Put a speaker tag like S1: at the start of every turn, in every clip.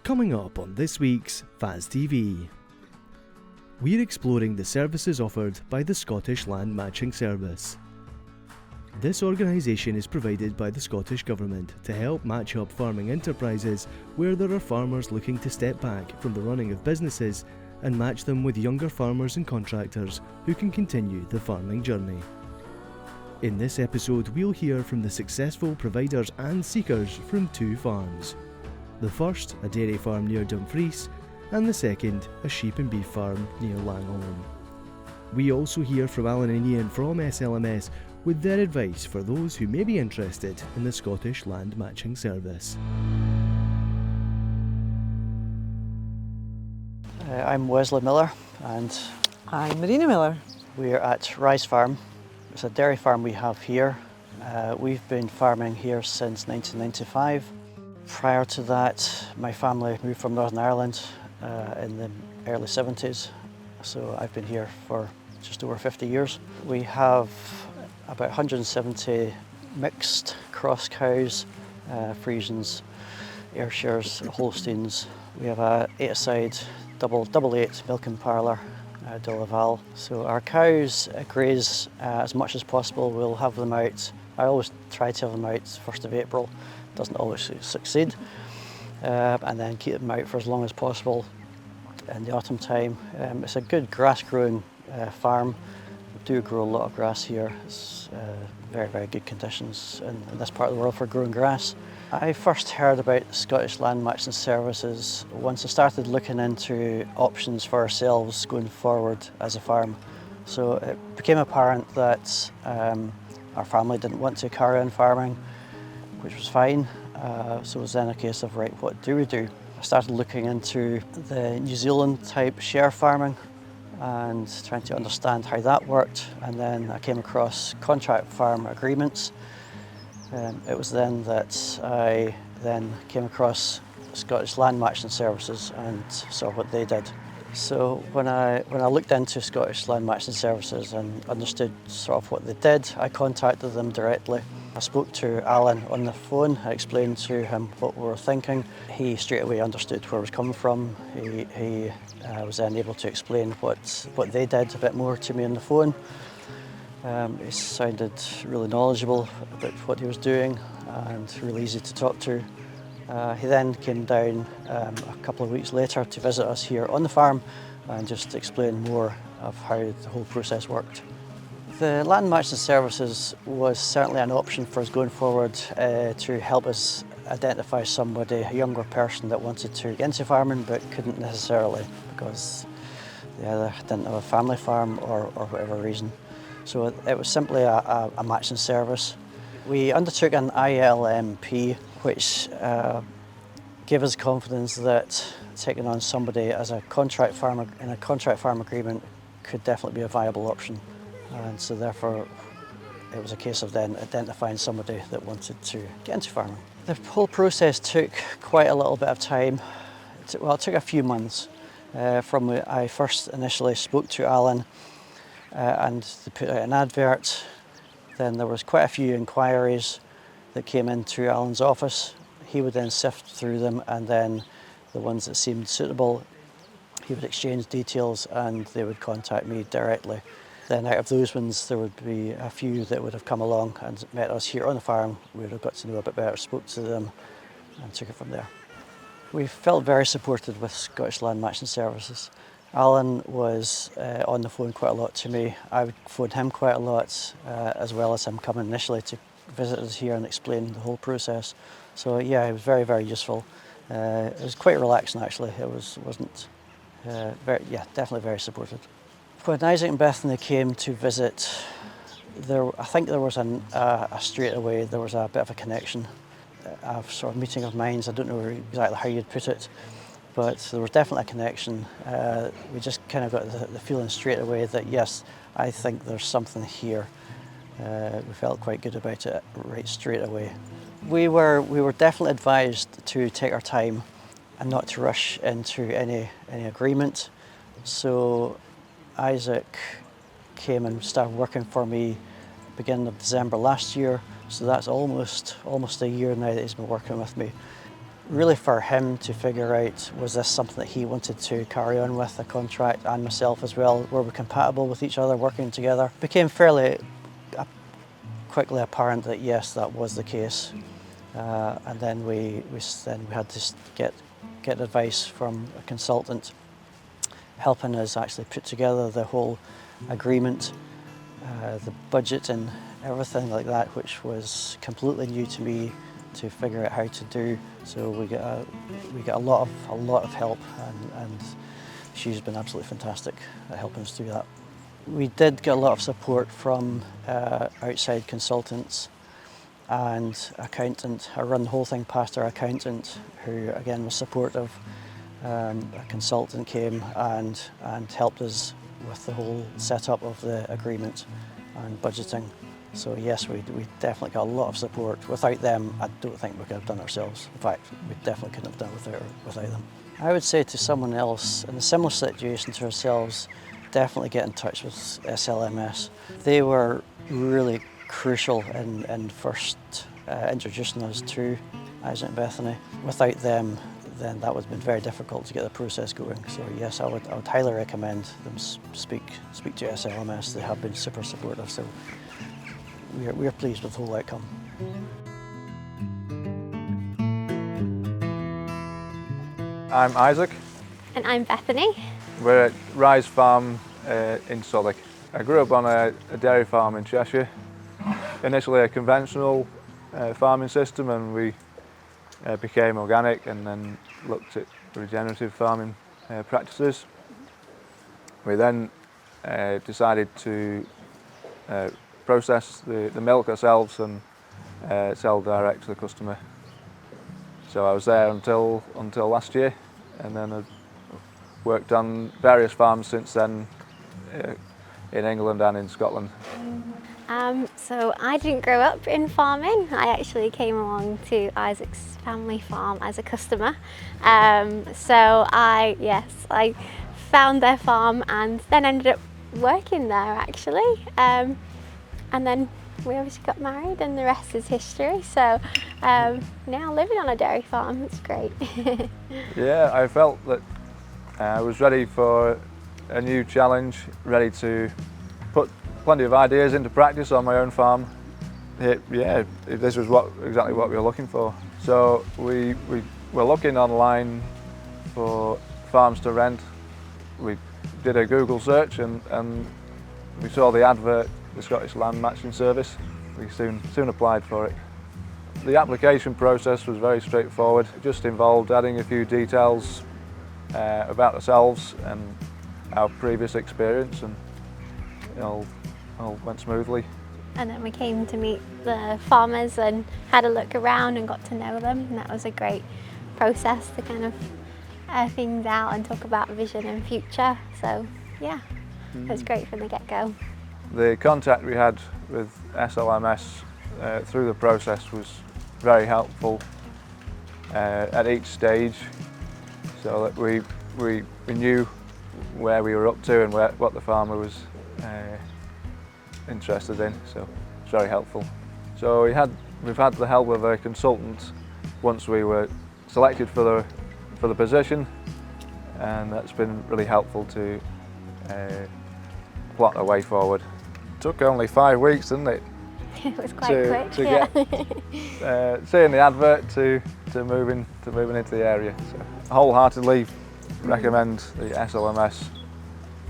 S1: Coming up on this week's FAS TV. We're exploring the services offered by the Scottish Land Matching Service. This organisation is provided by the Scottish Government to help match up farming enterprises where there are farmers looking to step back from the running of businesses and match them with younger farmers and contractors who can continue the farming journey. In this episode, we'll hear from the successful providers and seekers from two farms. The first, a dairy farm near Dumfries, and the second, a sheep and beef farm near Langholm. We also hear from Alan and Ian from SLMS with their advice for those who may be interested in the Scottish Land Matching Service.
S2: I'm Wesley Miller and
S3: I'm Marina Miller.
S2: we're at Rise Farm. It's a dairy farm we have here. We've been farming here since 1995. Prior to that, my family moved from Northern Ireland in the early 70s, so I've been here for just over 50 years. We have about 170 mixed cross cows, Friesians, Ayrshires, Holsteins. We have a 8-a-side double 8 milking parlour, de Laval. So our cows graze as much as possible. We'll have them out. I always try to have them out 1st of April. Doesn't always succeed. And then keep them out for as long as possible in the autumn time. It's a good grass growing farm. We do grow a lot of grass here. It's very, very good conditions in this part of the world for growing grass. I first heard about Scottish Land Matching Services once I started looking into options for ourselves going forward as a farm. So it became apparent that our family didn't want to carry on farming, which was fine. So it was then a case of, right, what do we do? I started looking into the New Zealand type share farming and trying to understand how that worked. And then I came across contract farm agreements. It was then that I then came across Scottish Land Matching Services and saw what they did. So when I looked into Scottish Land Matching Services and understood sort of what they did, I contacted them directly. I spoke to Alan on the phone. I explained to him what we were thinking. He straight away understood where I was coming from. He was then able to explain what they did a bit more to me on the phone. He sounded really knowledgeable about what he was doing and really easy to talk to. He then came down a couple of weeks later to visit us here on the farm and just explain more of how the whole process worked. The Land Matching Services was certainly an option for us going forward to help us identify somebody, a younger person that wanted to get into farming but couldn't necessarily because they either didn't have a family farm or whatever reason. So it was simply a matching service. We undertook an ILMP, which gave us confidence that taking on somebody as a contract farmer in a contract farm agreement could definitely be a viable option. And so therefore it was a case of then identifying somebody that wanted to get into farming. The whole process took quite a little bit of time. It took a few months from when I first initially spoke to Alan and they put out an advert. Then there was quite a few inquiries that came into Alan's office. He would then sift through them, and then the ones that seemed suitable, he would exchange details and they would contact me directly. Then out of those ones, there would be a few that would have come along and met us here on the farm. We would have got to know a bit better, spoke to them and took it from there. We felt very supported with Scottish Land Matching Services. Alan was on the phone quite a lot to me. I would phone him quite a lot, as well as him coming initially to visit us here and explain the whole process. So yeah, it was very, very useful. It was quite relaxing actually. It wasn't definitely very supportive. When Isaac and Bethany came to visit, I think there was a straight away, there was a bit of a connection, a sort of meeting of minds. I don't know exactly how you'd put it, but there was definitely a connection. We just kind of got the feeling straight away that yes, I think there's something here. We felt quite good about it right straight away. We were definitely advised to take our time and not to rush into any agreement. So Isaac came and started working for me beginning of December last year, so that's almost a year now that he's been working with me. really for him to figure out, was this something that he wanted to carry on with, the contract, and myself as well, were we compatible with each other, working together. Became fairly quickly apparent that yes, that was the case. And then we had to get advice from a consultant helping us actually put together the whole agreement, the budget and everything like that, which was completely new to me to figure out how to do. So we get a lot of help, and she's been absolutely fantastic at helping us do that. We did get a lot of support from outside consultants and accountant. I run the whole thing past our accountant, who again was supportive. A consultant came and helped us with the whole setup of the agreement and budgeting. So yes, we definitely got a lot of support. Without them, I don't think we could have done ourselves. In fact, we definitely couldn't have done it without them. I would say to someone else in a similar situation to ourselves, definitely get in touch with SLMS. They were really crucial in first introducing us to Isaac and Bethany. Without them, then that would have been very difficult to get the process going. So yes, I would highly recommend them speak to SLMS. They have been super supportive, so we are pleased with the whole outcome.
S3: I'm Isaac.
S4: And I'm Bethany.
S3: We're at Rise Farm in Southwark. I grew up on a dairy farm in Cheshire. Initially a conventional farming system, and we became organic and then looked at regenerative farming practices. We then decided to process the milk ourselves and sell direct to the customer. So I was there until last year, and then I've worked on various farms since then in England and in Scotland.
S4: So I didn't grow up in farming. I actually came along to Isaac's family farm as a customer. So I found their farm and then ended up working there actually. And then we obviously got married, and the rest is history. So now living on a dairy farm, it's great.
S3: Yeah, I felt that I was ready for a new challenge, ready to put plenty of ideas into practice on my own farm. This was exactly what we were looking for. So we were looking online for farms to rent. We did a Google search and we saw the advert, the Scottish Land Matching Service. We soon applied for it. The application process was very straightforward. It just involved adding a few details about ourselves and our previous experience, and it all went smoothly.
S4: And then we came to meet the farmers and had a look around and got to know them, and that was a great process to kind of air things out and talk about vision and future. So yeah, it was great from the get-go.
S3: The contact we had with SLMS through the process was very helpful at each stage, so that we knew where we were up to and what the farmer was interested in, so it's very helpful. So we've had the help of a consultant once we were selected for the position, and that's been really helpful to plot a way forward. It took only 5 weeks, didn't it?
S4: It was quite quick.
S3: To get seeing the advert to moving into the area. So I wholeheartedly recommend the SLMS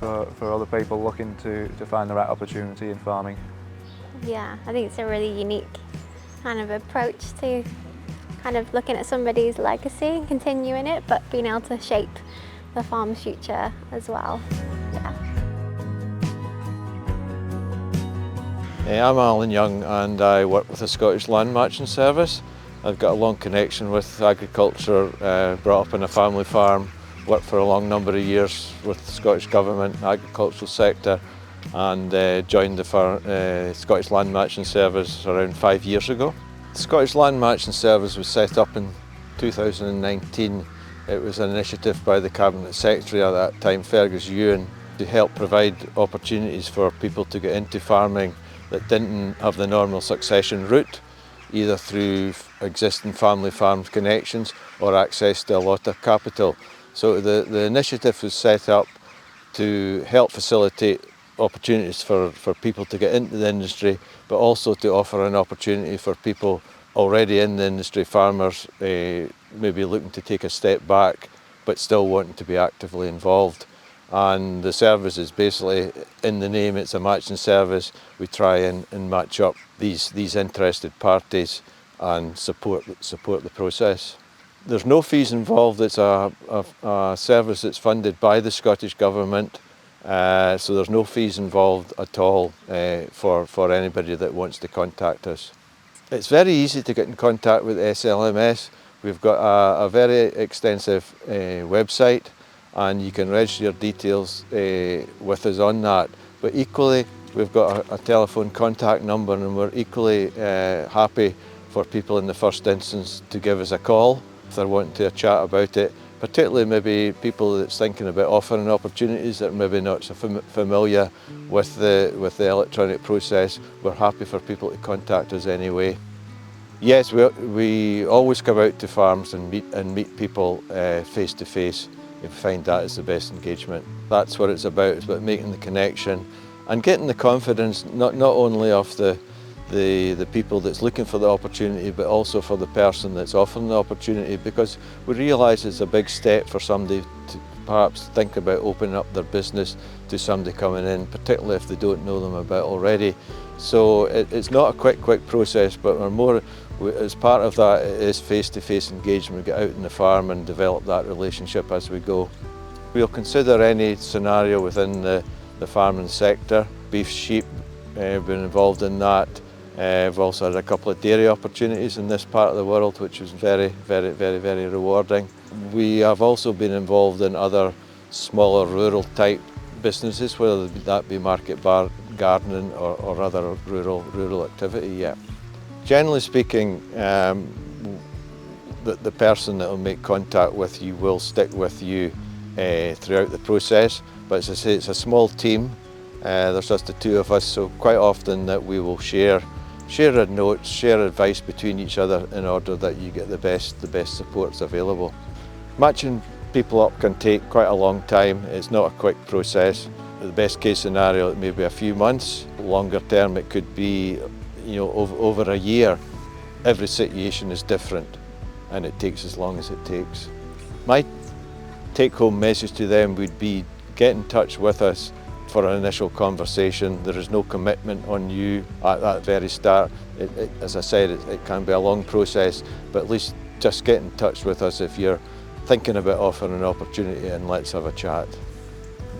S3: for other people looking to find the right opportunity in farming.
S4: Yeah, I think it's a really unique kind of approach to kind of looking at somebody's legacy and continuing it, but being able to shape the farm's future as well. Yeah.
S5: I'm Alan Young, and I work with the Scottish Land Matching Service. I've got a long connection with agriculture, brought up in a family farm, worked for a long number of years with the Scottish Government, agricultural sector, and joined the Scottish Land Matching Service around 5 years ago. The Scottish Land Matching Service was set up in 2019. It was an initiative by the Cabinet Secretary at that time, Fergus Ewan, to help provide opportunities for people to get into farming that didn't have the normal succession route. either through existing family farm connections or access to a lot of capital. So the initiative was set up to help facilitate opportunities for people to get into the industry, but also to offer an opportunity for people already in the industry, farmers maybe looking to take a step back but still wanting to be actively involved. And the service is basically, in the name, it's a matching service. We try and match up these interested parties and support the process. There's no fees involved. It's a service that's funded by the Scottish Government, so there's no fees involved at all for anybody that wants to contact us. It's very easy to get in contact with SLMS. We've got a very extensive website, and you can register your details with us on that. But equally, we've got a telephone contact number, and we're equally happy for people in the first instance to give us a call if they're wanting to chat about it, particularly maybe people that's thinking about offering opportunities that are maybe not so familiar with the electronic process. We're happy for people to contact us anyway. Yes, we always come out to farms and meet people face to face. We find that is the best engagement. That's what it's about. It's about making the connection and getting the confidence not only of the people that's looking for the opportunity, but also for the person that's offering the opportunity, because we realise it's a big step for somebody to perhaps think about opening up their business to somebody coming in, particularly if they don't know them about already. So it's not a quick process, but as part of that, it is face-to-face engagement. We get out in the farm and develop that relationship as we go. We'll consider any scenario within the farming sector. Beef, sheep, we've been involved in that. We've also had a couple of dairy opportunities in this part of the world, which was very rewarding. We have also been involved in other smaller rural type businesses, whether that be market gardening or other rural activity. Yeah. Generally speaking, the person that will make contact with you will stick with you throughout the process. But as I say, it's a small team. There's just the two of us, so quite often that we will share notes, share advice between each other in order that you get the best supports available. Matching people up can take quite a long time. It's not a quick process. The best case scenario, it may be a few months. Longer term, it could be over a year. Every situation is different, and it takes as long as it takes. My take-home message to them would be get in touch with us for an initial conversation. There is no commitment on you at that very start. As I said, it can be a long process, but at least just get in touch with us if you're thinking about offering an opportunity, and let's have a chat.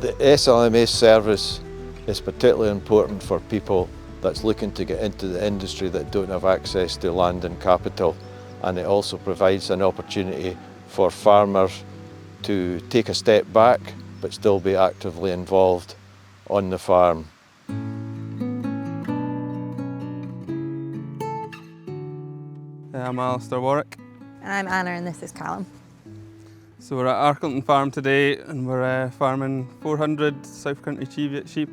S5: The SLMS service is particularly important for people that's looking to get into the industry that don't have access to land and capital, and it also provides an opportunity for farmers to take a step back but still be actively involved on the farm.
S6: I'm Alistair Warwick.
S7: And I'm Anna, and this is Callum.
S6: So we're at Arkleton Farm today, and we're farming 400 South Country Cheviot sheep,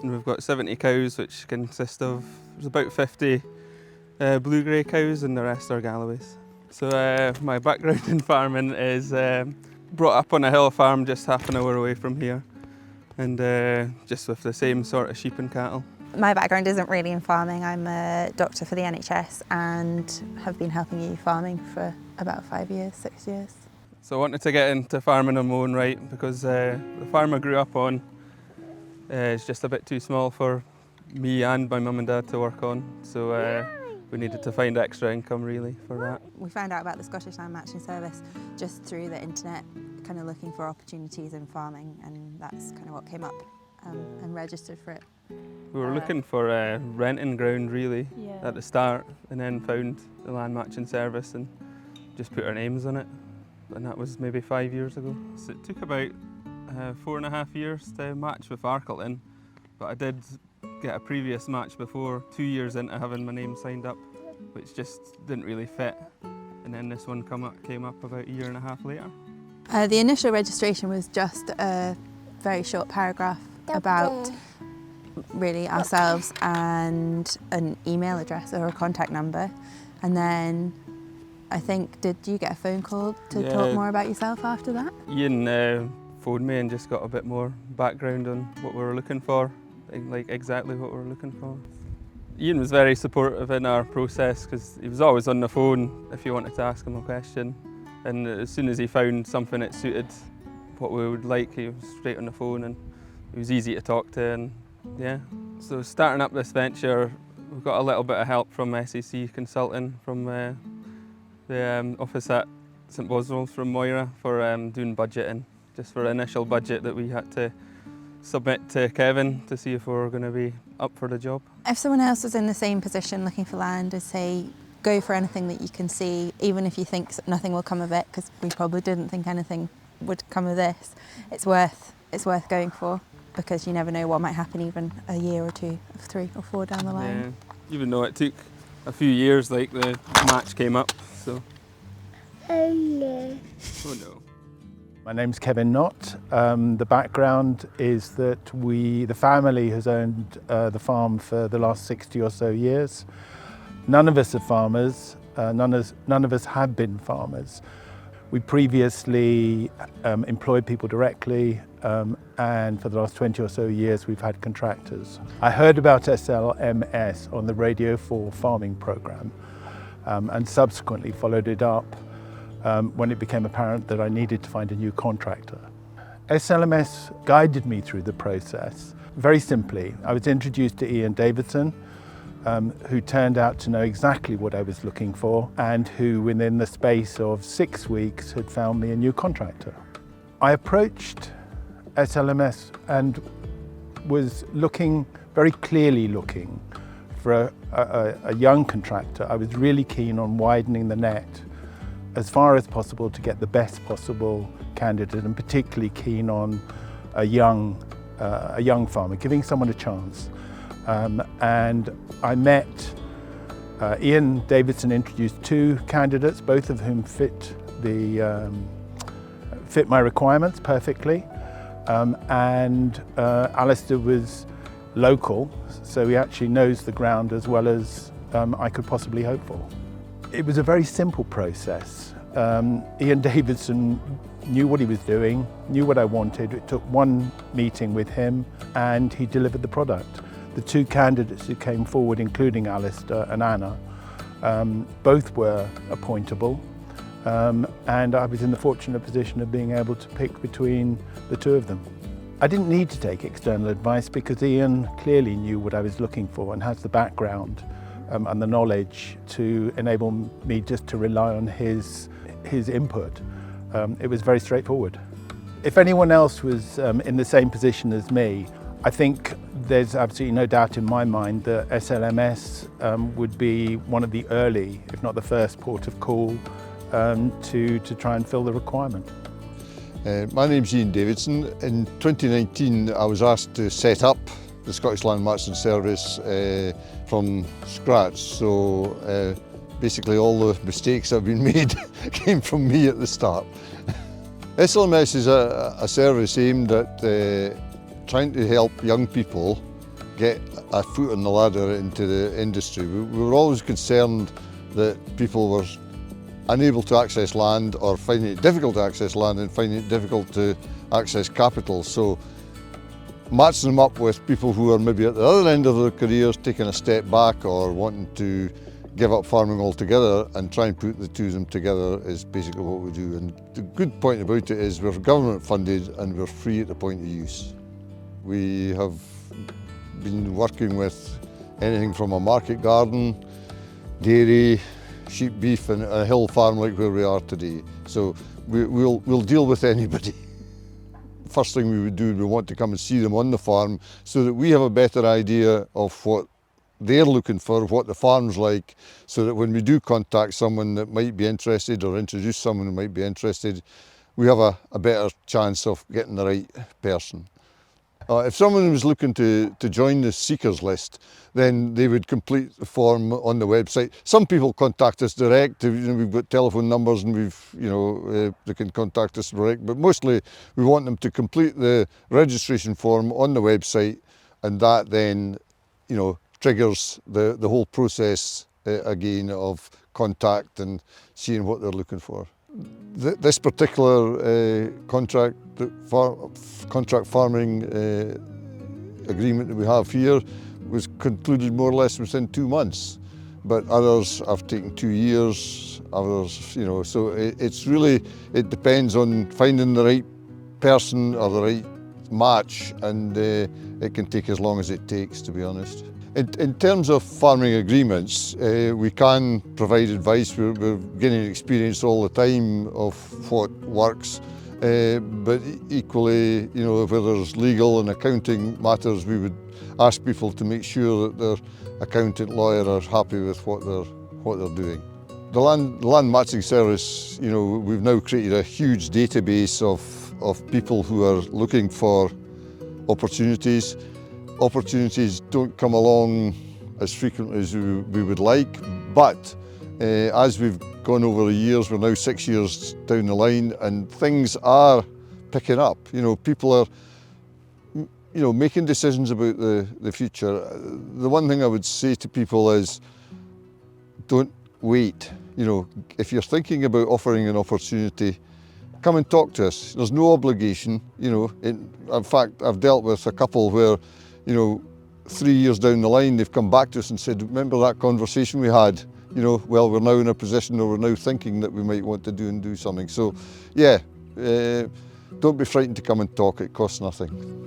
S6: and we've got 70 cows, which consist of, there's about 50 blue-grey cows, and the rest are Galloways. So my background in farming is brought up on a hill farm just half an hour away from here, and just with the same sort of sheep and cattle.
S7: My background isn't really in farming. I'm a doctor for the NHS and have been helping you farming for about 5 years, 6 years.
S6: So I wanted to get into farming on my own right, because the farm I grew up on is just a bit too small for me and my mum and dad to work on. So we needed to find extra income really for that.
S7: We found out about the Scottish Land Matching Service just through the internet, kind of looking for opportunities in farming, and that's kind of what came up, and registered for it.
S6: We were looking for renting ground really at the start, and then found the land matching service and just put our names on it. And that was maybe 5 years ago. So it took about 4.5 years to match with Arkleton, but I did get a previous match before, 2 years into having my name signed up, which just didn't really fit. And then this one came up about 1.5 years later.
S7: The initial registration was just a very short paragraph about really ourselves and an email address or a contact number. And then I think, did you get a phone call to talk more about yourself after that?
S6: Ian phoned me and just got a bit more background on what we were looking for, like exactly what we were looking for. Ian was very supportive in our process because he was always on the phone if you wanted to ask him a question. And as soon as he found something that suited what we would like, he was straight on the phone and he was easy to talk to. And yeah, so starting up this venture, we've got a little bit of help from SEC Consulting from the office at St Boswell's from Moira for doing budgeting, just for initial budget that we had to submit to Kevin to see if we were going to be up for the job.
S7: If someone else was in the same position looking for land, I'd say go for anything that you can see, even if you think nothing will come of it, because we probably didn't think anything would come of this. It's worth going for, because you never know what might happen even a year or two, 3 or 4 down the line.
S6: Yeah, even though it took a few years, like the match came up, so. Oh no. Oh no.
S8: My name's Kevin Knott. The background is that the family has owned the farm for the last 60 or so years. None of us are farmers, none of us have been farmers. We previously employed people directly, and for the last 20 or so years we've had contractors. I heard about SLMS on the Radio 4 farming programme and subsequently followed it up when it became apparent that I needed to find a new contractor. SLMS guided me through the process. Very simply, I was introduced to Ian Davidson, who turned out to know exactly what I was looking for and who within the space of 6 weeks had found me a new contractor. I approached SLMS and was very clearly looking for a young contractor. I was really keen on widening the net as far as possible to get the best possible candidate, and particularly keen on a young farmer, giving someone a chance. And I met Ian Davidson introduced 2 candidates, both of whom fit my requirements perfectly. And Alistair was local, so he actually knows the ground as well as I could possibly hope for. It was a very simple process. Ian Davidson knew what he was doing, knew what I wanted. It took 1 meeting with him and he delivered the product. The 2 candidates who came forward, including Alistair and Anna, both were appointable, and I was in the fortunate position of being able to pick between the 2 of them. I didn't need to take external advice because Ian clearly knew what I was looking for and has the background and the knowledge to enable me just to rely on his input. It was very straightforward. If anyone else was in the same position as me, I think there's absolutely no doubt in my mind that SLMS would be one of the early, if not the first port of call to try and fill the requirement.
S9: My name's Ian Davidson. In 2019 I was asked to set up the Scottish Land Matching Service from scratch, so basically all the mistakes that have been made came from me at the start. SLMS is a service aimed at trying to help young people get a foot on the ladder into the industry. We were always concerned that people were unable to access land or finding it difficult to access land and finding it difficult to access capital. So matching them up with people who are maybe at the other end of their careers, taking a step back or wanting to give up farming altogether and try and put the 2 of them together is basically what we do. And the good point about it is we're government funded and we're free at the point of use. We have been working with anything from a market garden, dairy, sheep, beef and a hill farm like where we are today. So we'll deal with anybody. First thing we would do, we want to come and see them on the farm so that we have a better idea of what they're looking for, what the farm's like, so that when we do contact someone that might be interested or introduce someone who might be interested, we have a better chance of getting the right person. If someone was looking to join the seekers list, then they would complete the form on the website. Some people contact us direct. We've got telephone numbers and they can contact us direct, but mostly we want them to complete the registration form on the website, and that then triggers the whole process again of contact and seeing what they're looking for. This particular contract farming agreement that we have here was concluded more or less within 2 months, but others have taken 2 years, others, you know, so it's really, it depends on finding the right person or the right match, and it can take as long as it takes, to be honest. In terms of farming agreements, we can provide advice. We're gaining experience all the time of what works, but equally, you know, if there's legal and accounting matters, we would ask people to make sure that their accountant, lawyer are happy with what they're doing. The land matching service, you know, we've now created a huge database of people who are looking for opportunities. Opportunities don't come along as frequently as we would like, but as we've gone over the years, we're now 6 years down the line, and things are picking up. You know, people are, you know, making decisions about the future. The one thing I would say to people is, don't wait. You know, if you're thinking about offering an opportunity, come and talk to us. There's no obligation. You know, in fact, I've dealt with a couple where, you know, 3 years down the line, they've come back to us and said, remember that conversation we had? You know, well, we're now in a position, or we're now thinking that we might want to do something. So, yeah, don't be frightened to come and talk. It costs nothing.